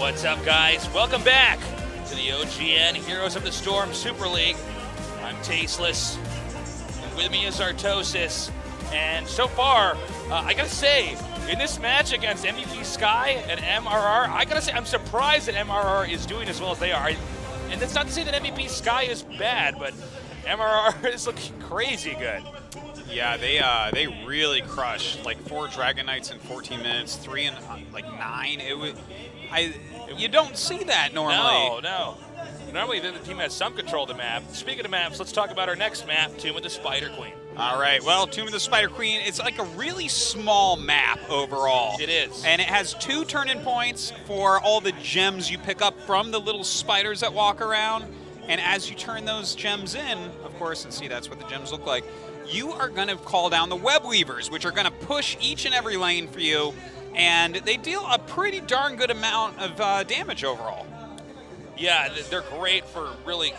What's up, guys? Welcome back to the OGN Heroes of the Storm Super League. I'm Tasteless, and with me is Artosis. And so far, I gotta say, in this match against MVP Sky and MRR, I gotta say, I'm surprised that MRR is doing as well as they are. And that's not to say that MVP Sky is bad, but MRR is looking crazy good. Yeah, they really crushed, like 4 Dragon Knights in 14 minutes, 3 in like 9. You don't see that normally. No. Normally the team has some control of the map. Speaking of maps, let's talk about our next map, Tomb of the Spider Queen. All right, well, Tomb of the Spider Queen, it's like a really small map overall. It is. And it has 2 turn-in points for all the gems you pick up from the little spiders that walk around. And as you turn those gems in, of course, and see that's what the gems look like, you are going to call down the Web Weavers, which are going to push each and every lane for you. And they deal a pretty darn good amount of damage overall. Yeah, they're great for really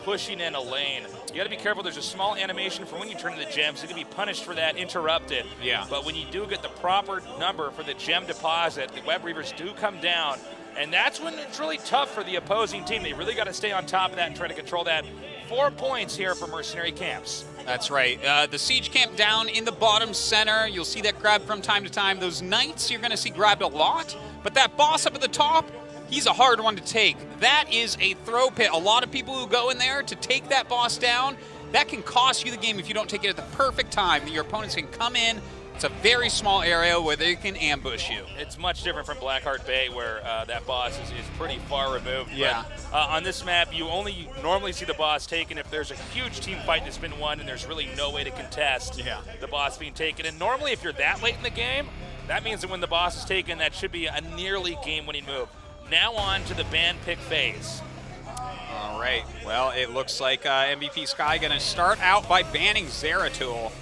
pushing in a lane. You got to be careful. There's a small animation for when you turn in the gems. You can be punished for that, interrupted. Yeah. But when you do get the proper number for the gem deposit, the Web Weavers do come down. And that's when it's really tough for the opposing team. They really got to stay on top of that and try to control that. 4 points here for Mercenary Camps. That's right. The Siege Camp down in the bottom center. You'll see that grabbed from time to time. Those Knights you're going to see grabbed a lot. But that boss up at the top, he's a hard one to take. That is a throw pit. A lot of people who go in there to take that boss down, that can cost you the game if you don't take it at the perfect time. Your opponents can come in. It's a very small area where they can ambush you. It's much different from Blackheart Bay, where that boss is pretty far removed. Yeah. But, on this map, you only normally see the boss taken if there's a huge team fight that's been won and there's really no way to contest the boss being taken. And normally, if you're that late in the game, that means that when the boss is taken, that should be a nearly game-winning move. Now on to the ban pick phase. All right. Well, it looks like MVP Sky going to start out by banning Zeratul.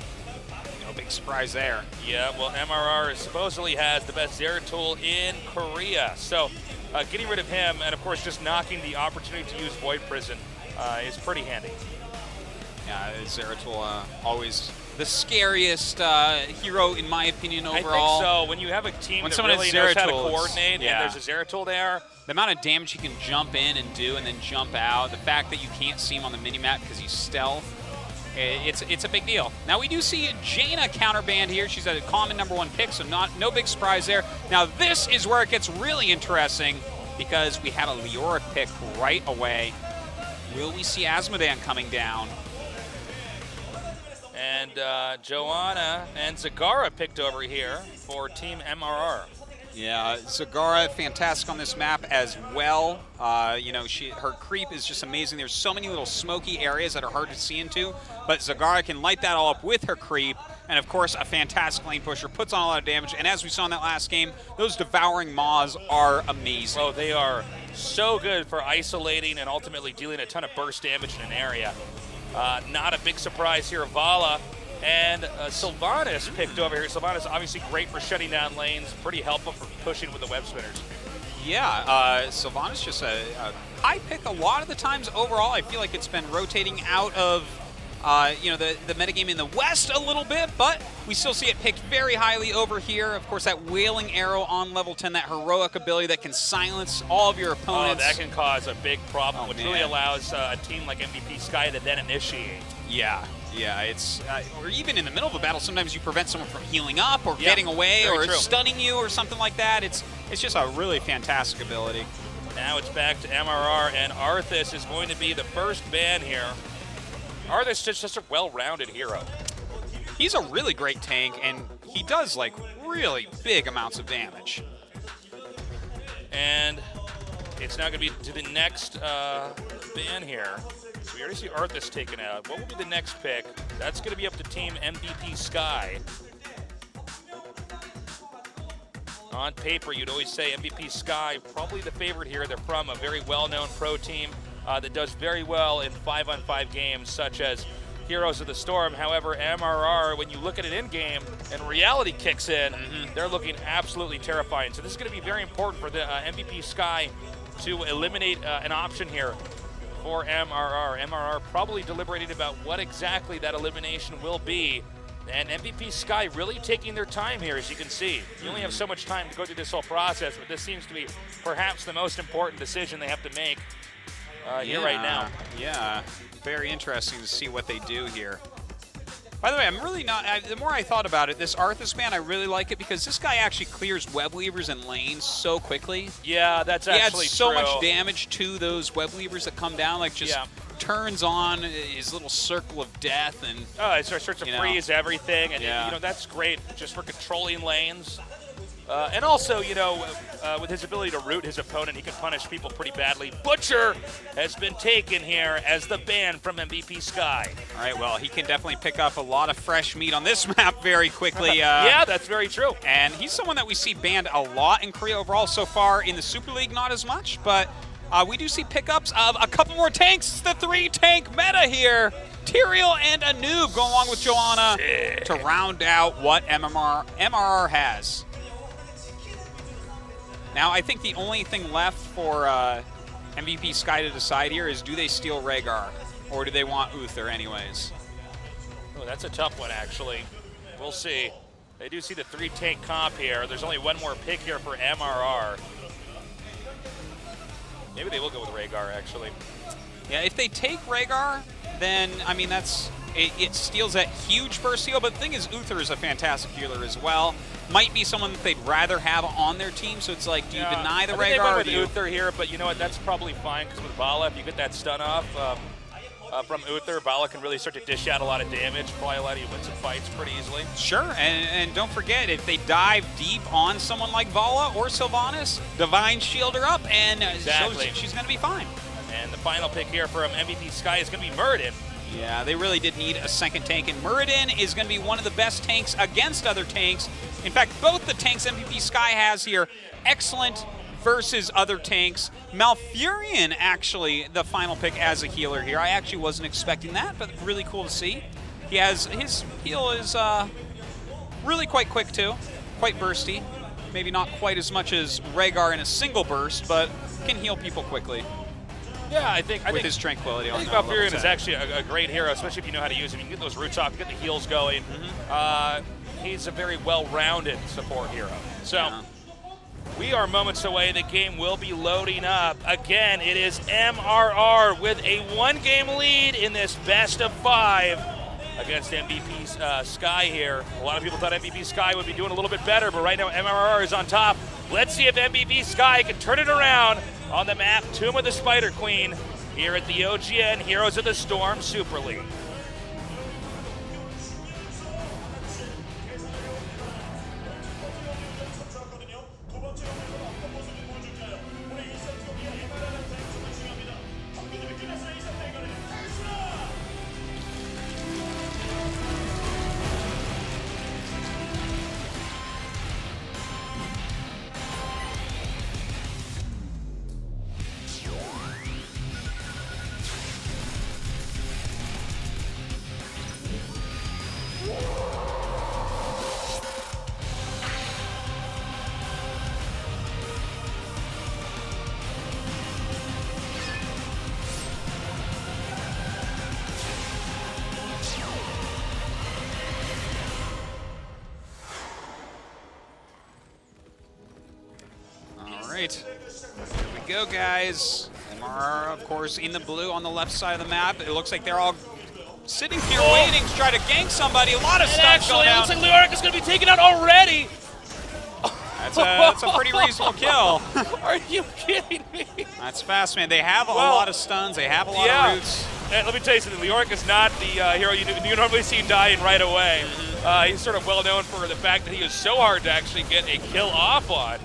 No big surprise there. Yeah, well, MRR supposedly has the best Zeratul in Korea. So getting rid of him and, of course, just knocking the opportunity to use Void Prison is pretty handy. Yeah, Zeratul always the scariest hero, in my opinion, overall. I think so. When you have a team that really knows how to coordinate and there's a Zeratul there. The amount of damage he can jump in and do and then jump out, the fact that you can't see him on the minimap because he's stealth, it's a big deal. Now we do see Jaina counterband here. She's a common #1 pick, so no big surprise there. Now this is where it gets really interesting because we have a Leoric pick right away. Will we see Asmodan coming down? And Joanna and Zagara picked over here for Team MRR. Yeah, Zagara, fantastic on this map as well. You know, her creep is just amazing. There's so many little smoky areas that are hard to see into, but Zagara can light that all up with her creep. And of course, a fantastic lane pusher, puts on a lot of damage. And as we saw in that last game, those devouring maws are amazing. Oh, they are so good for isolating and ultimately dealing a ton of burst damage in an area. Not a big surprise here. Vala and Sylvanas picked over here. Sylvanas obviously great for shutting down lanes, pretty helpful for pushing with the web spinners. Yeah, Sylvanas just a high pick a lot of the times overall. I feel like it's been rotating out of you know, the metagame in the West a little bit, but we still see it picked very highly over here. Of course, that Wailing Arrow on level 10, that heroic ability that can silence all of your opponents. Oh, that can cause a big problem, which really allows a team like MVP Sky to then initiate. Yeah, it's or even in the middle of a battle, sometimes you prevent someone from healing up or getting away or stunning you or something like that. It's just a really fantastic ability. Now it's back to MRR, and Arthas is going to be the first ban here. Arthas is just a well-rounded hero. He's a really great tank, and he does like really big amounts of damage. And it's now going to be to the next ban here. So we already see Arthas taken out. What will be the next pick? That's going to be up to Team MVP Sky. On paper, you'd always say MVP Sky, probably the favorite here. They're from a very well-known pro team that does very well in 5-on-5 games, such as Heroes of the Storm. However, MRR, when you look at it in-game and reality kicks in, they're looking absolutely terrifying. So this is going to be very important for the MVP Sky to eliminate an option here for MRR. MRR probably deliberating about what exactly that elimination will be. And MVP Sky really taking their time here, as you can see. You only have so much time to go through this whole process, but this seems to be perhaps the most important decision they have to make here right now. Yeah, very interesting to see what they do here. By the way, I'm really not, the more I thought about it, this Arthas ban, I really like it because this guy actually clears web weavers and lanes so quickly. Yeah, that's actually He adds so true. much damage to those web weavers that come down, like just turns on his little circle of death. And it starts to freeze everything, and you know, that's great just for controlling lanes. And also, you know, with his ability to root his opponent, he can punish people pretty badly. Butcher has been taken here as the ban from MVP Sky. All right, well, he can definitely pick up a lot of fresh meat on this map very quickly. Yeah, that's very true. And he's someone that we see banned a lot in Korea overall so far. In the Super League, not as much, but we do see pickups of a couple more tanks. It's the 3-tank meta here. Tyrael and a noob go along with Joanna to round out what MRR has. Now, I think the only thing left for MVP Sky to decide here is, do they steal Rhaegar, or do they want Uther anyways? Oh, that's a tough one, actually. We'll see. They do see the 3-tank comp here. There's only one more pick here for MRR. Maybe they will go with Rhaegar, actually. Yeah, if they take Rhaegar, then, I mean, it steals that huge burst heal, but the thing is, Uther is a fantastic healer as well. Might be someone that they'd rather have on their team, so it's like, do you deny the Rhaegar? They went with Uther here, but you know what, that's probably fine, because with Vala, if you get that stun off from Uther, Vala can really start to dish out a lot of damage, probably allow you to win some fights pretty easily. Sure, and don't forget, if they dive deep on someone like Vala or Sylvanas, Divine Shield her up, and she's going to be fine. And the final pick here from MVP Sky is going to be Muradin. Yeah, they really did need a second tank, and Muradin is going to be one of the best tanks against other tanks. In fact, both the tanks MVP Sky has here, excellent versus other tanks. Malfurion, actually, the final pick as a healer here. I actually wasn't expecting that, but really cool to see. His heal is really quite quick, too. Quite bursty. Maybe not quite as much as Rhaegar in a single burst, but can heal people quickly. Yeah, I think his tranquility. I think Malfurion is actually a great hero, especially if you know how to use him. You can get those roots off, you get the heals going. He's a very well-rounded support hero. So we are moments away. The game will be loading up. Again, it is MRR with a 1-game lead in this best of 5 against MVP Sky here. A lot of people thought MVP Sky would be doing a little bit better, but right now MRR is on top. Let's see if MVP Sky can turn it around on the map Tomb of the Spider Queen here at the OGN Heroes of the Storm Super League. Here we go, guys. MRR, of course, in the blue on the left side of the map. It looks like they're all sitting here waiting to try to gank somebody. A lot of stuff going down. It looks like Leoric is going to be taken out already. That's a pretty reasonable kill. Are you kidding me? That's fast, man. They have a lot of stuns. They have a lot of roots. And let me tell you something. Leoric is not the hero you normally see dying right away. He's sort of well known for the fact that he is so hard to actually get a kill off on.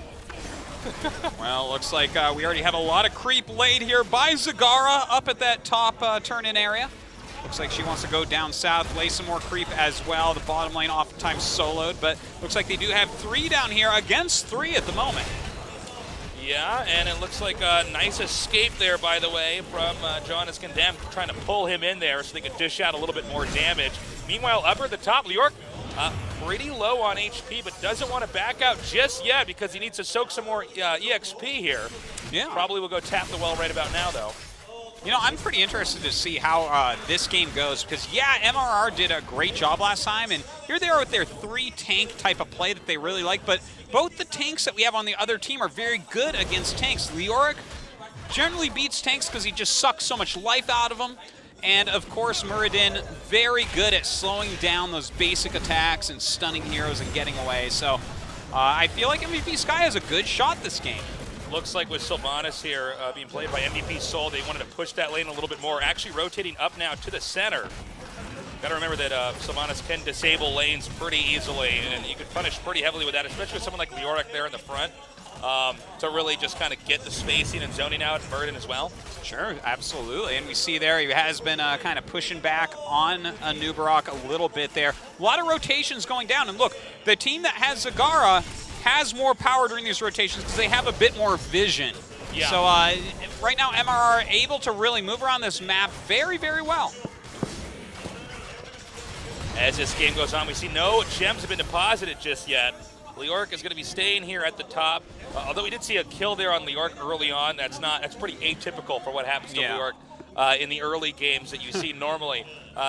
Well, looks like we already have a lot of creep laid here by Zagara up at that top turn-in area. Looks like she wants to go down south, lay some more creep as well. The bottom lane oftentimes soloed, but looks like they do have 3 down here against 3 at the moment. Yeah, and it looks like a nice escape there, by the way, from John is Condemned, trying to pull him in there so they could dish out a little bit more damage. Meanwhile, up at the top, Leoric pretty low on HP, but doesn't want to back out just yet because he needs to soak some more EXP here. Yeah. Probably will go tap the well right about now, though. You know, I'm pretty interested to see how this game goes because, yeah, MRR did a great job last time, and here they are with their 3-tank type of play that they really like, but both the tanks that we have on the other team are very good against tanks. Leoric generally beats tanks because he just sucks so much life out of them, and, of course, Muradin very good at slowing down those basic attacks and stunning heroes and getting away, so I feel like MVP Sky has a good shot this game. Looks like with Sylvanas here being played by MVP Soul, they wanted to push that lane a little bit more, actually rotating up now to the center. Got to remember that Sylvanas can disable lanes pretty easily, and you could punish pretty heavily with that, especially with someone like Leoric there in the front, to really just kind of get the spacing and zoning out, and Muradin as well. Sure, absolutely, and we see there he has been kind of pushing back on Nubarok a little bit there. A lot of rotations going down, and look, the team that has Zagara has more power during these rotations because they have a bit more vision. Yeah. So right now, MRR are able to really move around this map very, very well. As this game goes on, we see no gems have been deposited just yet. Leoric is going to be staying here at the top. Although we did see a kill there on Leoric early on, that's pretty atypical for what happens to Leoric in the early games that you see normally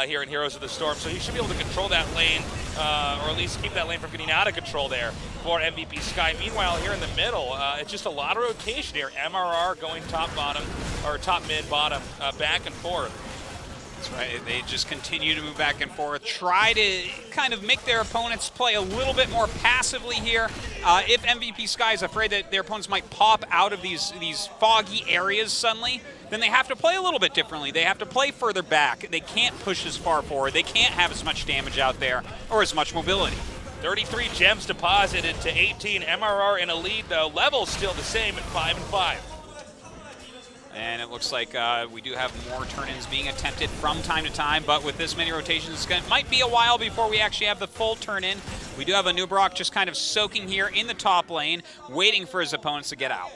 here in Heroes of the Storm. So he should be able to control that lane, or at least keep that lane from getting out of control there for MVP Sky. Meanwhile, here in the middle, it's just a lot of rotation here. MRR going top mid bottom, back and forth. That's right, they just continue to move back and forth, try to kind of make their opponents play a little bit more passively here. If MVP Sky is afraid that their opponents might pop out of these foggy areas suddenly, then they have to play a little bit differently. They have to play further back. They can't push as far forward. They can't have as much damage out there or as much mobility. 33 gems deposited to 18. MRR in a lead, though. Levels still the same at 5-5. And it looks like we do have more turn-ins being attempted from time to time, but with this many rotations, it might be a while before we actually have the full turn-in. We do have a Nubarok just kind of soaking here in the top lane, waiting for his opponents to get out.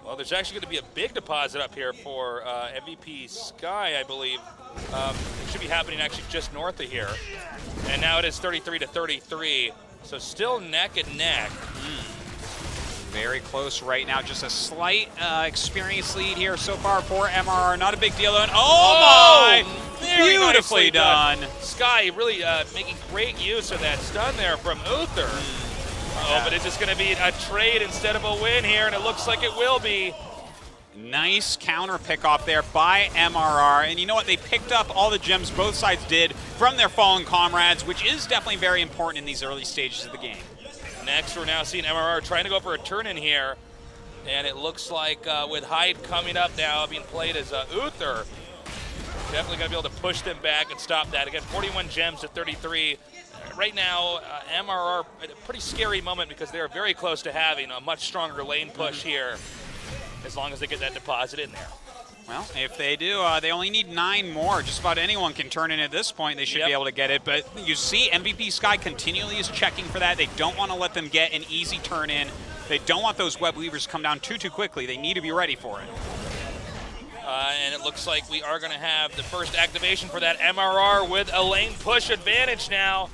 Well, there's actually going to be a big deposit up here for MVP Sky, I believe. It should be happening actually just north of here. And now it is 33-33, so still neck and neck. Very close right now. Just a slight experience lead here so far for MRR. Not a big deal. And my! Beautifully done. Sky really making great use of that stun there from Uther. But it's just going to be a trade instead of a win here, and it looks like it will be. Nice counter pick off there by MRR. And you know what? They picked up all the gems both sides did from their fallen comrades, which is definitely very important in these early stages of the game. Next, we're now seeing MRR trying to go for a turn in here. And it looks like with Hyde coming up now, being played as Uther, definitely going to be able to push them back and stop that. Again, 41 gems to 33. Right now, MRR, a pretty scary moment because they're very close to having a much stronger lane push here, as long as they get that deposit in there. Well, if they do, they only need 9 more. Just about anyone can turn in at this point. They should be able to get it. But you see MVP Sky continually is checking for that. They don't want to let them get an easy turn in. They don't want those web weavers to come down too quickly. They need to be ready for it. And it looks like we are going to have the first activation for that MRR with a lane push advantage now.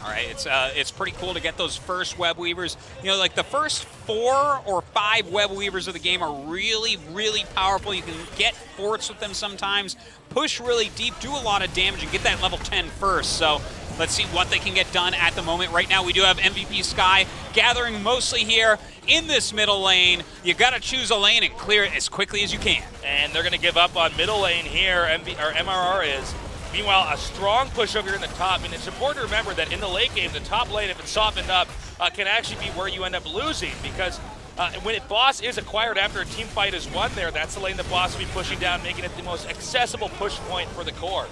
All right, it's pretty cool to get those first web weavers. You know, like the first 4 or 5 web weavers of the game are really, really powerful. You can get forts with them sometimes, push really deep, do a lot of damage, and get that level 10 first. So let's see what they can get done at the moment. Right now we do have MVP Sky gathering mostly here in this middle lane. You got to choose a lane and clear it as quickly as you can. And they're going to give up on middle lane here, MRR is. Meanwhile, a strong push over here in the top. And it's important to remember that in the late game, the top lane, if it's softened up, can actually be where you end up losing. Because when boss is acquired after a team fight is won there, that's the lane the boss will be pushing down, making it the most accessible push point for the core.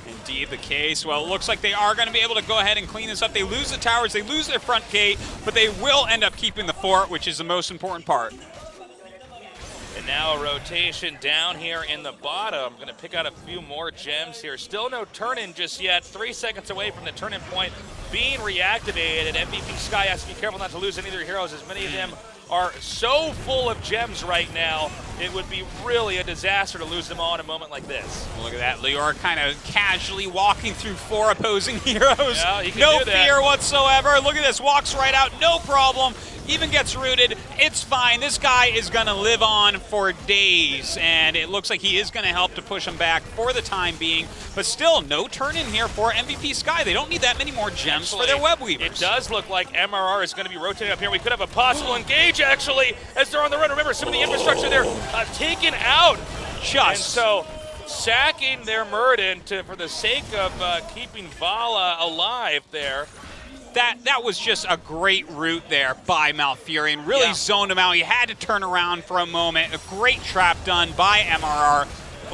Indeed the case. Well, it looks like they are going to be able to go ahead and clean this up. They lose the towers, they lose their front gate, but they will end up keeping the fort, which is the most important part. And now a rotation down here in the bottom. Going to pick out a few more gems here. Still no turn-in just yet. 3 seconds away from the turn-in point being reactivated. MVP Sky has to be careful not to lose any of their heroes, as many of them are so full of gems right now, it would be really a disaster to lose them all in a moment like this. Look at that, Lior kind of casually walking through 4 opposing heroes. Yeah, he can no do that. fear whatsoever. Look at this, walks right out, no problem. Even gets rooted, it's fine. This guy is gonna live on for days, and it looks like he is gonna help to push him back for the time being, but still no turn in here for MVP Sky. They don't need that many more gems for their web weavers. It does look like MRR is gonna be rotating up here. We could have a possible engage actually as they're on the run. Remember, some of the infrastructure there taken out. And so sacking their Murden for the sake of keeping Vala alive there. That was just a great route there by Malfurion. Really zoned him out. He had to turn around for a moment. A great trap done by MRR.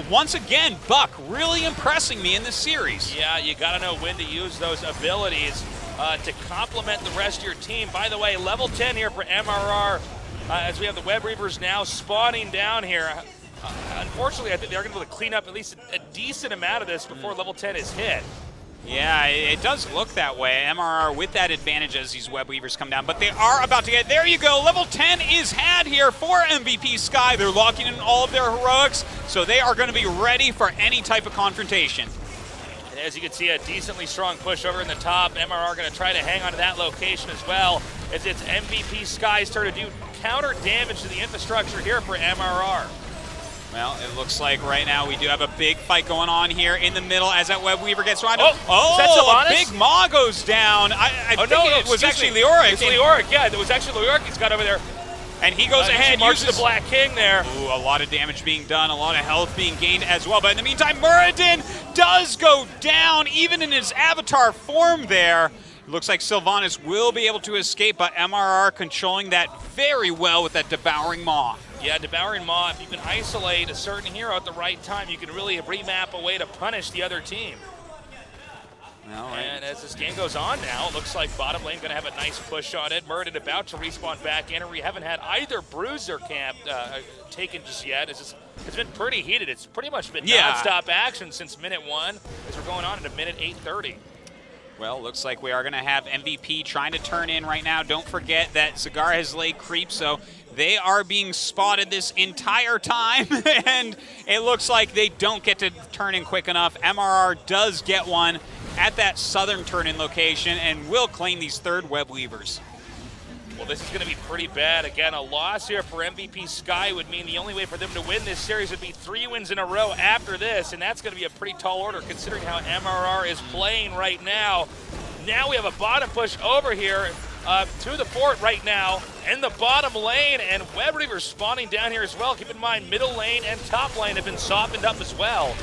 Once again, Buck really impressing me in this series. Yeah, you got to know when to use those abilities to complement the rest of your team. By the way, level 10 here for MRR as we have the Web Reavers now spawning down here. Unfortunately, I think they're going to be able to clean up at least a decent amount of this before level 10 is hit. Yeah, it does look that way. MRR with that advantage as these web weavers come down, but they are about to get, there you go, level 10 is had here for MVP Sky. They're locking in all of their heroics, so they are going to be ready for any type of confrontation. And as you can see, a decently strong push over in the top. MRR going to try to hang on to that location as well, as it's MVP Sky's turn to do counter damage to the infrastructure here for MRR. Well, it looks like right now we do have a big fight going on here in the middle as that Web Weaver gets around. Oh, is that a Sylvanas? big Maw goes down. I think it was actually Leoric. It's Leoric, yeah. It was actually Leoric he's got over there. And he goes ahead, uses the Black King there. Ooh, a lot of damage being done, a lot of health being gained as well. But in the meantime, Muradin does go down, even in his avatar form there. It looks like Sylvanas will be able to escape, but MRR controlling that very well with that Devouring Maw. Yeah, Devouring Maw, if you can isolate a certain hero at the right time, you can really remap a way to punish the other team. Well, and as this game goes on now, it looks like bottom lane going to have a nice push on it. Muradin about to respawn back in, and we haven't had either Bruiser camp taken just yet. It's been pretty heated. It's pretty much been non-stop action since minute 1 as we're going on into minute 8:30. Well, looks like we are going to have MVP trying to turn in right now. Don't forget that Cigar has laid creep, so they are being spotted this entire time, and it looks like they don't get to turn in quick enough. MRR does get one at that southern turn-in location and will claim these third Web Weavers. Well, this is going to be pretty bad. Again, a loss here for MVP Sky would mean the only way for them to win this series would be 3 wins in a row after this, and that's going to be a pretty tall order considering how MRR is playing right now. Now we have a bottom push over here to the fort right now in the bottom lane, and Web Reavers spawning down here as well. Keep in mind, middle lane and top lane have been softened up as well.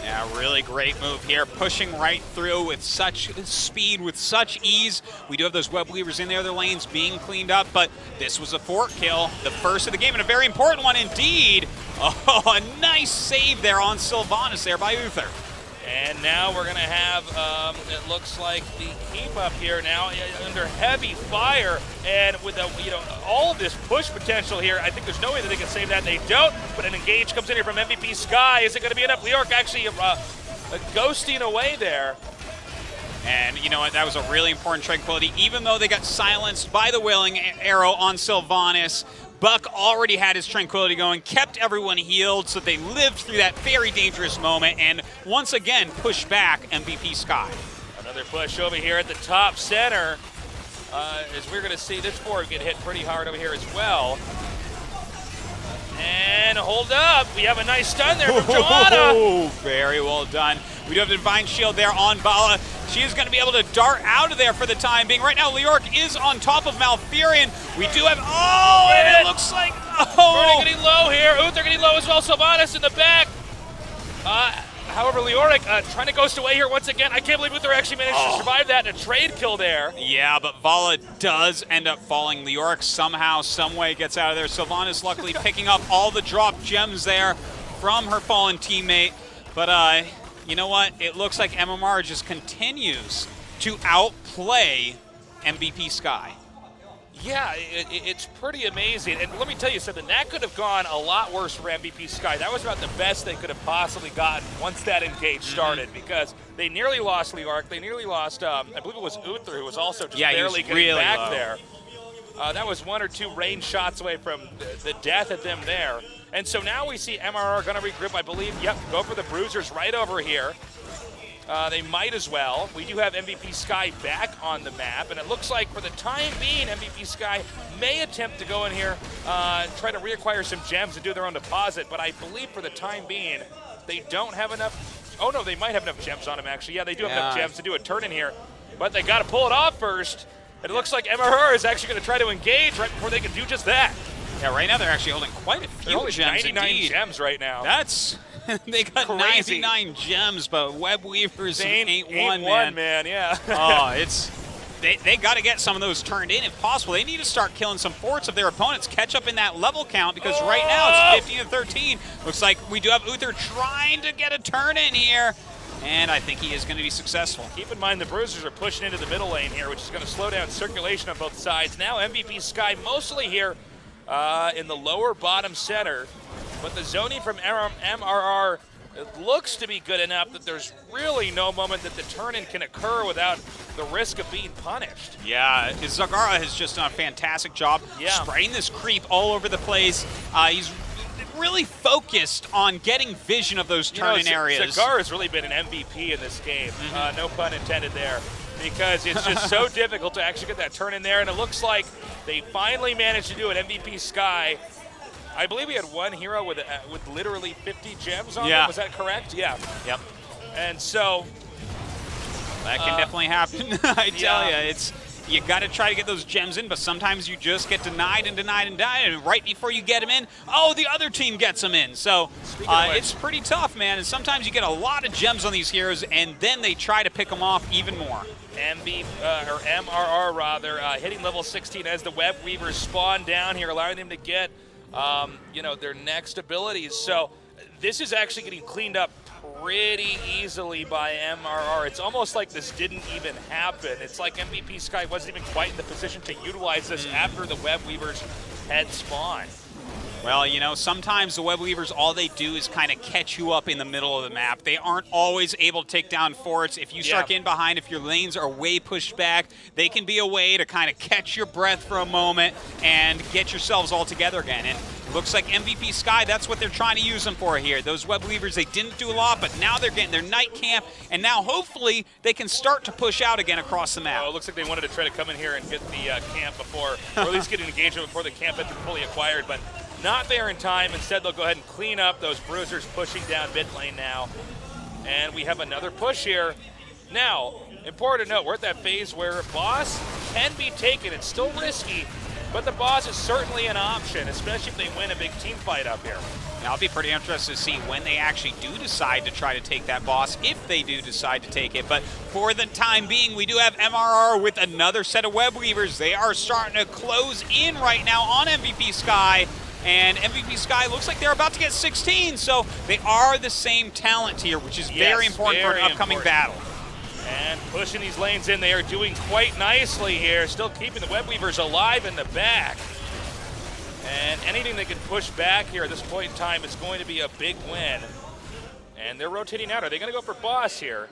Yeah, really great move here, pushing right through with such speed, with such ease. We do have those Web Weavers in the other lanes being cleaned up, but this was a fort kill, the first of the game, and a very important one indeed. Oh, a nice save there on Sylvanas there by Uther. And now we're going to have, it looks like the keep up here now under heavy fire, and with all of this push potential here, I think there's no way that they can save that. They don't, but an engage comes in here from MVP Sky. Is it going to be enough? Leoric actually ghosting away there. And you know what, that was a really important tranquility. Even though they got silenced by the Wailing Arrow on Sylvanas, Buck already had his tranquility going, kept everyone healed, so they lived through that very dangerous moment, and once again pushed back MVP Sky. Another push over here at the top center, as we're going to see this fort get hit pretty hard over here as well. And hold up, we have a nice stun there from Joanna. Oh, very well done. We do have the Divine Shield there on Vala. She is going to be able to dart out of there for the time being. Right now, Leoric is on top of Malfurion. We do have, and it looks like, We're getting low here. Uther getting low as well. Sylvanas in the back. However, Leoric trying to ghost away here once again. I can't believe Uther actually managed to survive that in a trade kill there. Yeah, but Vala does end up falling. Leoric somehow, someway gets out of there. Sylvanas luckily picking up all the drop gems there from her fallen teammate. But you know what? It looks like MMR just continues to outplay MVP Sky. Yeah, it's pretty amazing. And let me tell you something, that could have gone a lot worse for MVP Sky. That was about the best they could have possibly gotten once that engage started, because they nearly lost Leoric. They nearly lost, I believe it was Uther, who was also just barely getting back there. That was 1 or 2 range shots away from the death of them there. And so now we see MRR going to regroup, I believe. Yep, go for the bruisers right over here. They might as well. We do have MVP Sky back on the map, and it looks like for the time being, MVP Sky may attempt to go in here and try to reacquire some gems and do their own deposit, but I believe for the time being, they don't have enough. Oh no, they might have enough gems on them actually. Yeah, they do have enough gems to do a turn in here, but they got to pull it off first. And it looks like MRR is actually going to try to engage right before they can do just that. Yeah, right now they're actually holding quite a few gems. 99 indeed. gems right now. That's they got crazy. 99 gems, but Web Weavers ain't one, man. Yeah. Oh, it's they got to get some of those turned in if possible. They need to start killing some forts of their opponents, catch up in that level count because right now it's 15 to 13. Looks like we do have Uther trying to get a turn in here. And I think he is going to be successful. Keep in mind the bruisers are pushing into the middle lane here, which is going to slow down circulation on both sides. Now MVP Sky mostly here in the lower bottom center, but the zoning from MRR looks to be good enough that there's really no moment that the turn-in can occur without the risk of being punished. Yeah, Zagara has just done a fantastic job spraying this creep all over the place. He's really focused on getting vision of those turn-in areas. Zagar has really been an MVP in this game, no pun intended there, because it's just so difficult to actually get that turn in there, and it looks like they finally managed to do it. MVP Sky, I believe we had one hero with literally 50 gems on them, was that correct? Yeah. Yep. And so that can definitely happen. I tell you, you got to try to get those gems in, but sometimes you just get denied and denied and denied, and right before you get them in, the other team gets them in. So it's pretty tough, man, and sometimes you get a lot of gems on these heroes, and then they try to pick them off even more. MRR rather, hitting level 16 as the Web Weavers spawn down here, allowing them to get their next abilities. So this is actually getting cleaned up pretty easily by MRR. It's almost like this didn't even happen. It's like MVP Sky wasn't even quite in the position to utilize this after the Web Weavers had spawned. Well, sometimes the Web Weavers, all they do is kind of catch you up in the middle of the map. They aren't always able to take down forts. If you start getting behind, if your lanes are way pushed back, they can be a way to kind of catch your breath for a moment and get yourselves all together again. And it looks like MVP Sky, that's what they're trying to use them for here. Those Web Weavers, they didn't do a lot, but now they're getting their night camp, and now hopefully they can start to push out again across the map. It looks like they wanted to try to come in here and get the camp before, or at least get an engagement before the camp had been fully acquired, but not there in time. Instead, they'll go ahead and clean up those bruisers pushing down mid lane now. And we have another push here. Now, important to note, we're at that phase where boss can be taken. It's still risky, but the boss is certainly an option, especially if they win a big team fight up here. Now, I'll be pretty interested to see when they actually do decide to try to take that boss, if they do decide to take it. But for the time being, we do have MRR with another set of Web Weavers. They are starting to close in right now on MVP Sky. And MVP Sky looks like they're about to get 16, so they are the same talent tier, which is very important for an upcoming battle. And pushing these lanes in, they are doing quite nicely here, still keeping the Web Weavers alive in the back. And anything they can push back here at this point in time is going to be a big win. And they're rotating out. Are they going to go for boss here?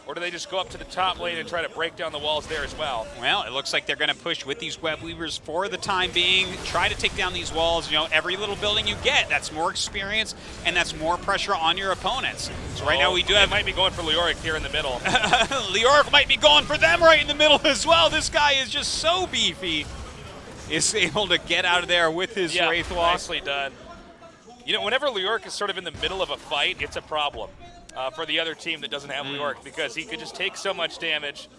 Or do they just go up to the top lane and try to break down the walls there as well? Well, it looks like they're going to push with these Web Weavers for the time being, try to take down these walls. Every little building you get, that's more experience and that's more pressure on your opponents. So right now we do have... They might be going for Leoric here in the middle. Leoric might be going for them right in the middle as well. This guy is just so beefy. Is able to get out of there with his Wraith Walk. Nicely done. Whenever Leoric is sort of in the middle of a fight, it's a problem. For the other team that doesn't have Leoric, because he could just take so much damage.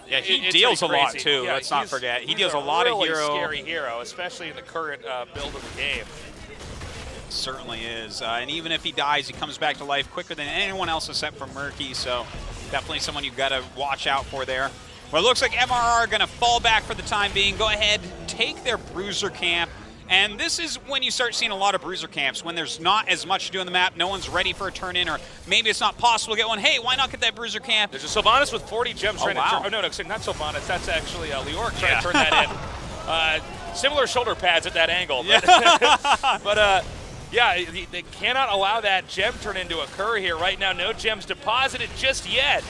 He deals a lot too. Yeah, let's not forget. He deals a lot of hero. Scary hero, especially in the current build of the game. It certainly is. And even if he dies, he comes back to life quicker than anyone else except for Murky. So definitely someone you've got to watch out for there. Well, it looks like MRR are going to fall back for the time being. Go ahead, take their bruiser camp. And this is when you start seeing a lot of bruiser camps, when there's not as much to do on the map, no one's ready for a turn-in, or maybe it's not possible to get one. Hey, why not get that bruiser camp? There's a Sylvanas with 40 gems trying to turn. Oh, no, not Sylvanas. That's actually Leoric trying to turn that in. Similar shoulder pads at that angle. But, they cannot allow that gem turn-in to occur here. Right now, no gems deposited just yet.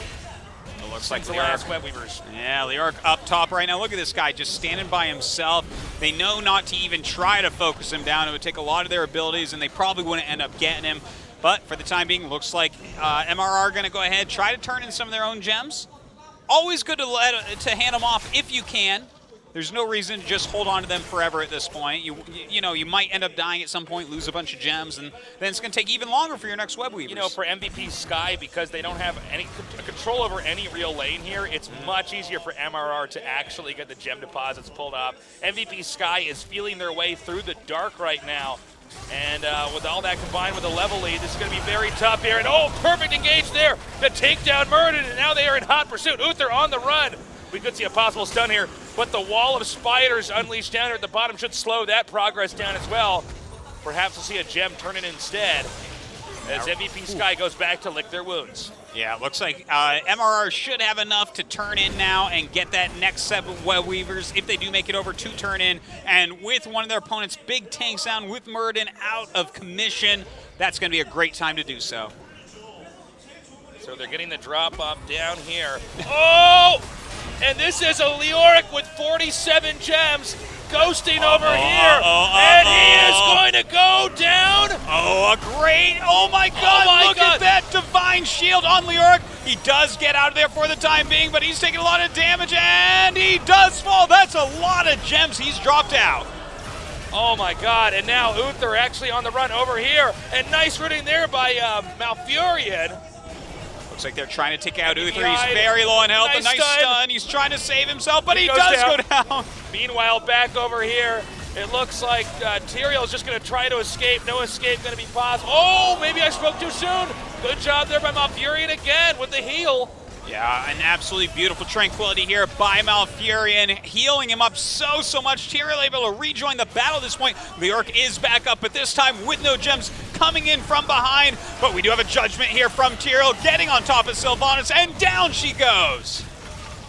looks like the Leoric. last Web Weavers. Yeah, Leoric up top right now. Look at this guy just standing by himself. They know not to even try to focus him down. It would take a lot of their abilities, and they probably wouldn't end up getting him. But for the time being, looks like MRR going to go ahead, try to turn in some of their own gems. Always good to hand them off if you can. There's no reason to just hold on to them forever at this point. You know, you might end up dying at some point, lose a bunch of gems, and then it's going to take even longer for your next Web Weavers. You know, for MVP Sky, because they don't have any control over any real lane here, it's much easier for MRR to actually get the gem deposits pulled off. MVP Sky is feeling their way through the dark right now. And with all that combined with a level lead, this is going to be very tough here. And oh, perfect engage there to take down Murden, and now they are in hot pursuit. Uther on the run. We could see a possible stun here, but the wall of spiders unleashed down here at the bottom should slow that progress down as well. Perhaps we'll see a gem turn it instead as MVP Sky goes back to lick their wounds. Yeah, it looks like MRR should have enough to turn in now and get that next set of Web Weavers if they do make it over to turn in. And with one of their opponents' big tanks down, with Murden out of commission, that's going to be a great time to do so. So they're getting the drop off down here. Oh! And this is a Leoric with 47 gems ghosting over here. And he is going to go down. Oh, my God, look at that Divine Shield on Leoric. He does get out of there for the time being, but he's taking a lot of damage, and he does fall. That's a lot of gems he's dropped out. Oh my God, and now Uther actually on the run over here. And nice rooting there by Malfurion. Looks like they're trying to take out Uther. He's very low on health. Nice a nice stun. He's trying to save himself, but he does go down. Meanwhile, back over here, it looks like Tyrael is just going to try to escape. No escape going to be possible. Oh, maybe I spoke too soon. Good job there by Malfurion again with the heal. Yeah, an absolutely beautiful tranquility here by Malfurion, healing him up so much. Tyrael able to rejoin the battle at this point. Leoric is back up, but this time with no gems coming in from behind. But we do have a judgment here from Tyrael, getting on top of Sylvanas, and down she goes.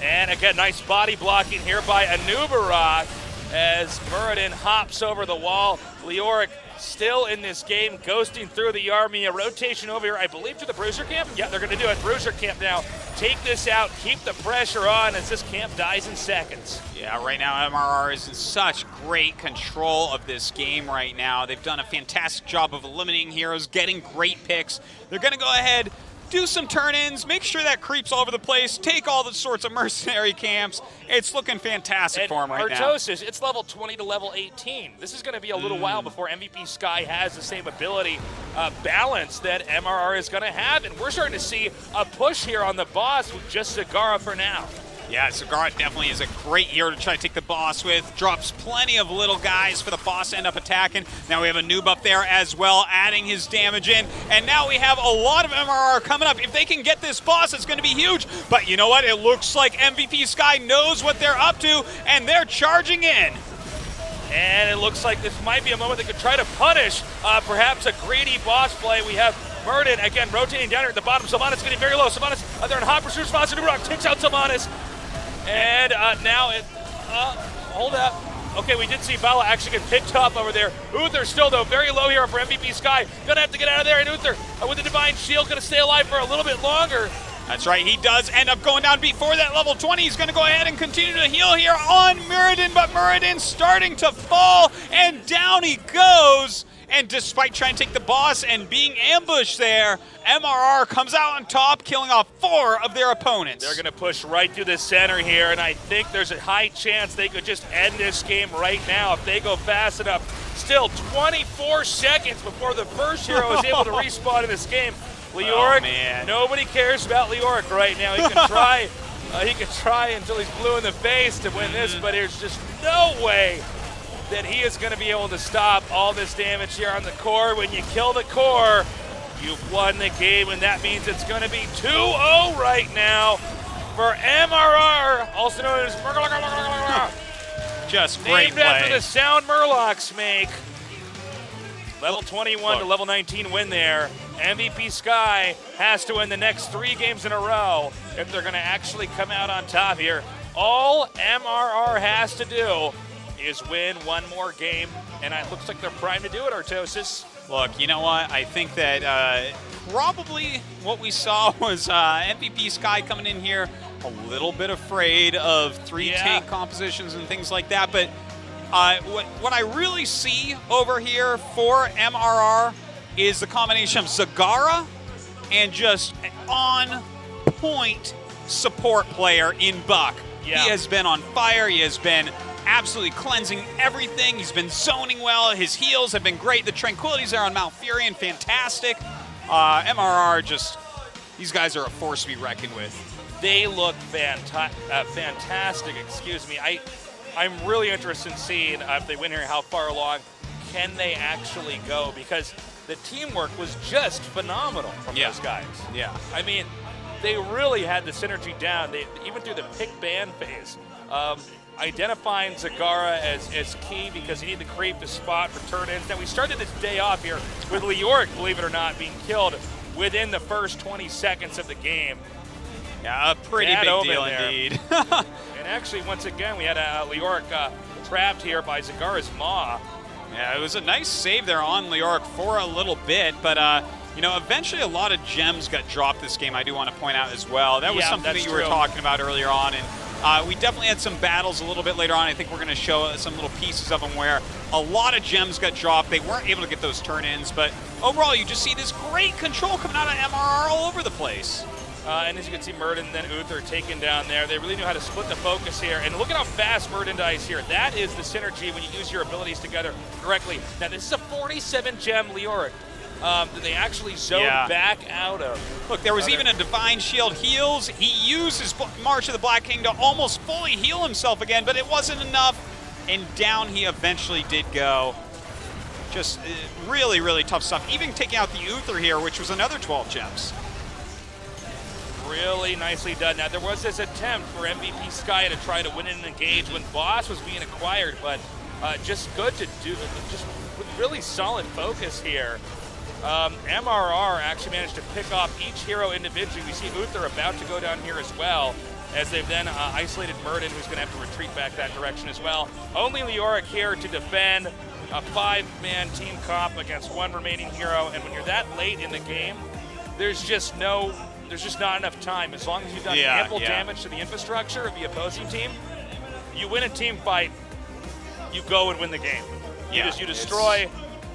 And again, nice body blocking here by Anubarak as Muradin hops over the wall. Leoric still in this game, ghosting through the army. A rotation over here, I believe, to the Bruiser camp. Yeah, they're going to do it. Bruiser camp now. Take this out, keep the pressure on as this camp dies in seconds. Yeah, right now MRR is in such great control of this game right now. They've done a fantastic job of eliminating heroes, getting great picks. They're going to go ahead, do some turn-ins, make sure that creeps all over the place, take all the sorts of mercenary camps. It's looking fantastic for him right now. Artosis, it's level 20 to level 18. This is going to be a little while before MVP Sky has the same ability balance that MRR is going to have, and we're starting to see a push here on the boss with just Zagara for now. Yeah, Zagara definitely is a great hero to try to take the boss with. Drops plenty of little guys for the boss to end up attacking. Now we have a noob up there as well, adding his damage in. And now we have a lot of MRR coming up. If they can get this boss, it's going to be huge. But you know what? It looks like MVP Sky knows what they're up to, and they're charging in. And it looks like this might be a moment they could try to punish perhaps a greedy boss play. We have Murden, again, rotating down here at the bottom. Sylvanas getting very low. Sylvanas, they're in hot pursuit. Sylvanas takes out Sylvanas. And now it, hold up. Okay, we did see Vala actually get picked up over there. Uther still, though, very low here for MVP Sky. Gonna have to get out of there, and Uther, with the Divine Shield, gonna stay alive for a little bit longer. That's right, he does end up going down before that level 20. He's gonna go ahead and continue to heal here on Muradin, but Muradin starting to fall, and down he goes. And despite trying to take the boss and being ambushed there, MRR comes out on top, killing off 4 of their opponents. They're going to push right through the center here, and I think there's a high chance they could just end this game right now if they go fast enough. Still 24 seconds before the first hero is able to respawn in this game. Leoric, nobody cares about Leoric right now. He can try, until he's blue in the face to win this, but there's just no way that he is going to be able to stop all this damage here on the core. When you kill the core, you've won the game, and that means it's going to be 2-0 right now for MRR, also known as just great named after the sound Murlocs make. Level 21 to level 19 win there. MVP Sky has to win the next 3 games in a row if they're going to actually come out on top here. All MRR has to do is win one more game, and it looks like they're primed to do it, Artosis. Look, you know what? I think that probably what we saw was MVP Sky coming in here a little bit afraid of three tank compositions and things like that. But what I really see over here for MRR is the combination of Zagara and just an on-point support player in Buck. Yeah. He has been on fire. He has been absolutely cleansing everything. He's been zoning well. His heals have been great. The Tranquilities there on Malfurion, fantastic. MRR, just, these guys are a force to be reckoned with. They look fantastic, excuse me. I'm really interested in seeing if they win here, how far along can they actually go, because the teamwork was just phenomenal from those guys. Yeah. I mean, they really had the synergy down. Even through the pick ban phase, identifying Zagara as key because he needed to creep the spot for turn-ins. Now, we started this day off here with Leoric, believe it or not, being killed within the first 20 seconds of the game. Yeah, a pretty big deal indeed. And actually, once again, we had Leoric trapped here by Zagara's Maw. Yeah, it was a nice save there on Leoric for a little bit, but you know, eventually a lot of gems got dropped this game, I do want to point out as well. That was something that you were talking about earlier on, and we definitely had some battles a little bit later on. I think we're going to show some little pieces of them where a lot of gems got dropped. They weren't able to get those turn-ins, but overall you just see this great control coming out of MRR all over the place. And as you can see, Murden and then Uther taken down there. They really knew how to split the focus here. And look at how fast Murden dies here. That is the synergy when you use your abilities together correctly. Now, this is a 47-gem Leoric that they actually zoned back out of. Look, there was even a Divine Shield heals. He used his March of the Black King to almost fully heal himself again, but it wasn't enough. And down he eventually did go. Just really, really tough stuff. Even taking out the Uther here, which was another 12 gems. Really nicely done. Now, there was this attempt for MVP Sky to try to win an engage when Boss was being acquired, but just good to do, just with really solid focus here. MRR actually managed to pick off each hero individually. We see Uther about to go down here as well, as they've then isolated Murden, who's going to have to retreat back that direction as well. Only Leoric here to defend a 5-man team comp against one remaining hero, and when you're that late in the game, there's just not enough time. As long as you've done ample damage to the infrastructure of the opposing team, you win a team fight, you go and win the game. You destroy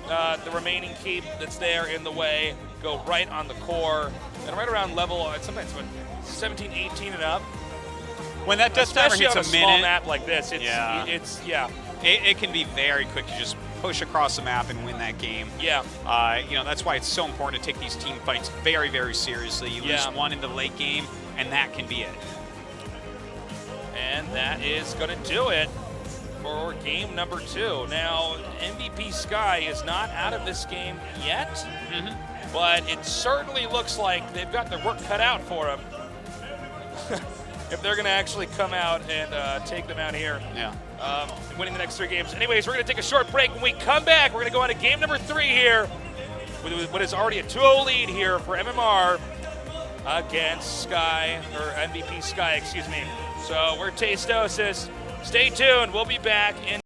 the remaining keep that's there in the way, go right on the core, and right around level, sometimes 17, 18 and up. When that Death Timer hits a small map like this, it can be very quick to just push across the map and win that game. Yeah. You know, that's why it's so important to take these team fights very, very seriously. You lose one in the late game, and that can be it. And that is going to do it for game number 2. Now, MVP Sky is not out of this game yet, but it certainly looks like they've got their work cut out for them. If they're going to actually come out and take them out here. Yeah. Winning the next 3 games. Anyways, we're going to take a short break. When we come back, we're going to go on to game number 3 here with what is already a 2-0 lead here for MMR against Sky, or MVP Sky, excuse me. So we're Tastosis. Stay tuned. We'll be back in